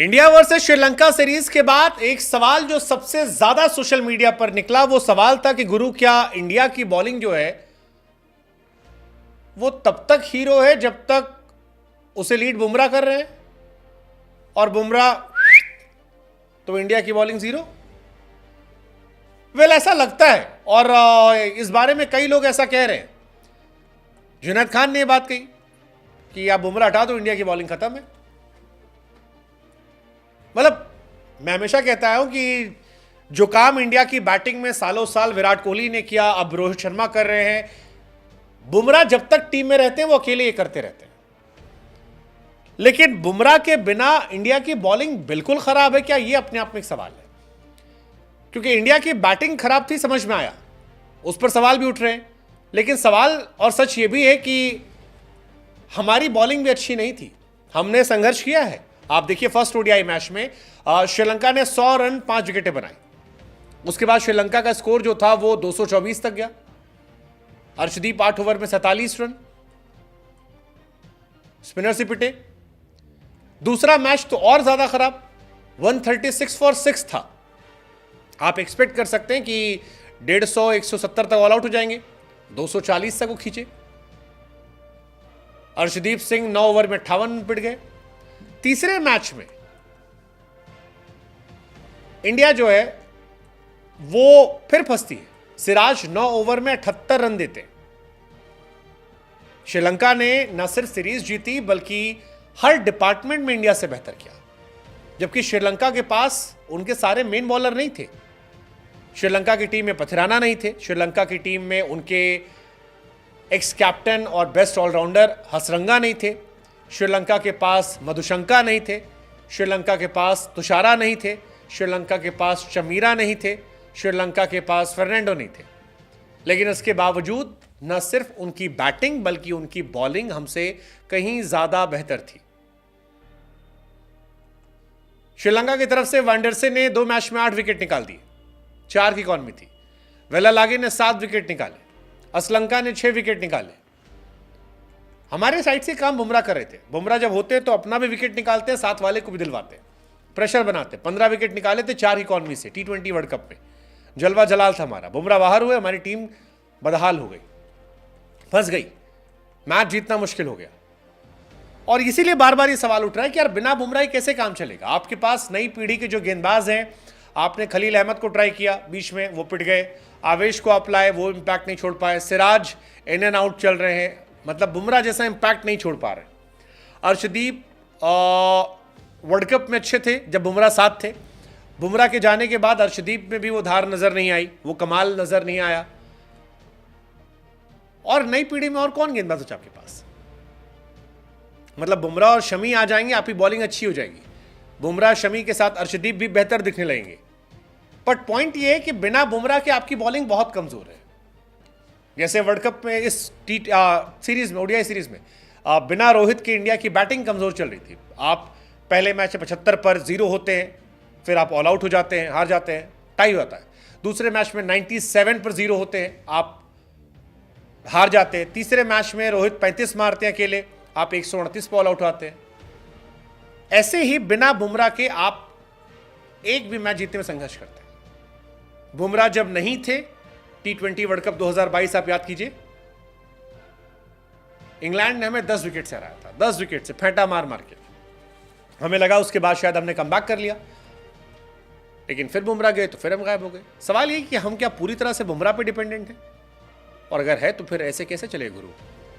India versus Sri Lanka series के बाद एक सवाल जो सबसे ज्यादा सोशल मीडिया पर निकला वो सवाल था कि गुरु क्या इंडिया की बॉलिंग जो है वो तब तक हीरो है जब तक उसे लीड बुमराह कर रहे हैं और बुमराह तो इंडिया की बॉलिंग जीरो। वेल ऐसा लगता है और इस बारे में कई लोग ऐसा कह रहे हैं। जुनैद खान ने यह बात कही कि आप बुमराह हटा दो इंडिया की बॉलिंग खत्म है। मतलब मैं हमेशा कहता हूं कि जो काम इंडिया की बैटिंग में सालों साल विराट कोहली ने किया अब रोहित शर्मा कर रहे हैं, बुमराह जब तक टीम में रहते हैं वो अकेले ये करते रहते हैं। लेकिन बुमराह के बिना इंडिया की बॉलिंग बिल्कुल खराब है क्या, ये अपने आप में एक सवाल है। क्योंकि इंडिया की बैटिंग खराब थी समझ में आया, उस पर सवाल भी उठ रहे हैं। लेकिन सवाल और सच ये भी है कि हमारी बॉलिंग भी अच्छी नहीं थी, हमने संघर्ष किया है। आप देखिए फर्स्ट ओडीआई मैच में श्रीलंका ने 100 रन 5 विकेटें बनाई। उसके बाद श्रीलंका का स्कोर जो था वो 224 तक गया। अर्शदीप 8 ओवर में 47 रन, स्पिनर से पिटे। दूसरा मैच तो और ज्यादा खराब, 136 फॉर 6 था। आप एक्सपेक्ट कर सकते हैं कि 150 170 तक ऑल आउट हो जाएंगे, 240 तक वो खींचे। अर्शदीप सिंह 9 ओवर में 58 रन पिट गए। तीसरे मैच में इंडिया जो है वो फिर फंसती है। सिराज 9 ओवर में 78 रन देते। श्रीलंका ने न सिर्फ सीरीज जीती बल्कि हर डिपार्टमेंट में इंडिया से बेहतर किया। जबकि श्रीलंका के पास उनके सारे मेन बॉलर नहीं थे। श्रीलंका की टीम में पथिराना नहीं थे। श्रीलंका की टीम में उनके एक्स कैप्टन और बेस्ट ऑलराउंडर हसरंगा नहीं थे। श्रीलंका के पास मधुशंका नहीं थे। श्रीलंका के पास तुषारा नहीं थे। श्रीलंका के पास चमीरा नहीं थे। श्रीलंका के पास फर्नांडो नहीं थे। लेकिन इसके बावजूद न सिर्फ उनकी बैटिंग बल्कि उनकी बॉलिंग हमसे कहीं ज्यादा बेहतर थी। श्रीलंका की तरफ से वांडरसे ने 2 मैच में 8 विकेट निकाल दिए, 4 की इकॉनमी थी। वेलालागे ने 7 विकेट निकाले। असलंका ने 6 विकेट निकाले। हमारे साइड से काम बुमराह कर रहे थे। बुमराह जब होते तो अपना भी विकेट निकालते, साथ वाले को भी दिलवाते, प्रेशर बनाते। 15 विकेट निकाले थे 4 इकॉनमी से T20 वर्ल्ड कप में। जलवा जलाल था हमारा। बुमराह बाहर हुए, हमारी टीम बदहाल हो गई, फंस गई, मैच जीतना मुश्किल हो गया। और इसीलिए बार बार ये सवाल उठ रहा है कि यार बिना बुमराह कैसे काम चलेगा। आपके पास नई पीढ़ी के जो गेंदबाज हैं, आपने खलील अहमद को ट्राई किया बीच में, वो पिट गए। आवेश को आप लाए, वो इंपैक्ट नहीं छोड़ पाए। सिराज इन एंड आउट चल रहे हैं, मतलब बुमराह जैसा इंपैक्ट नहीं छोड़ पा रहे। अर्शदीप वर्ल्ड कप में अच्छे थे जब बुमराह साथ थे। बुमराह के जाने के बाद अर्शदीप में भी वो धार नजर नहीं आई, वो कमाल नजर नहीं आया। और नई पीढ़ी में और कौन गेंदबाज बचा आपके पास? मतलब बुमराह और शमी आ जाएंगे, आपकी बॉलिंग अच्छी हो जाएगी। बुमराह शमी के साथ अर्शदीप भी बेहतर दिखने लगेंगे। बट पॉइंट ये है कि बिना बुमराह के आपकी बॉलिंग बहुत कमजोर है। जैसे वर्ल्ड कप में इस सीरीज में, ओडीआई सीरीज में बिना रोहित के इंडिया की बैटिंग कमजोर चल रही थी। आप पहले मैच में 75 पर 0 होते हैं, फिर आप ऑल आउट हो जाते हैं, हार जाते हैं, टाई होता है। दूसरे मैच में 97 पर 0 होते हैं, आप हार जाते हैं। तीसरे मैच में रोहित 35 मारते हैं अकेले, आप 129 पर ऑल आउट आते हैं। ऐसे ही बिना बुमराह के आप एक भी मैच जीतने में संघर्ष करते हैं। बुमराह जब नहीं थे, T20 वर्ल्ड कप 2022 आप याद कीजिए, इंग्लैंड ने हमें 10 विकेट से हराया था, 10 विकेट से फेंटा मार मार के। हमें लगा उसके बाद शायद हमने कमबैक कर लिया, लेकिन फिर बुमराह गए तो फिर हम गायब हो गए। सवाल ये कि हम क्या पूरी तरह से बुमराह पे डिपेंडेंट हैं? और अगर है तो फिर ऐसे कैसे चले गुरु?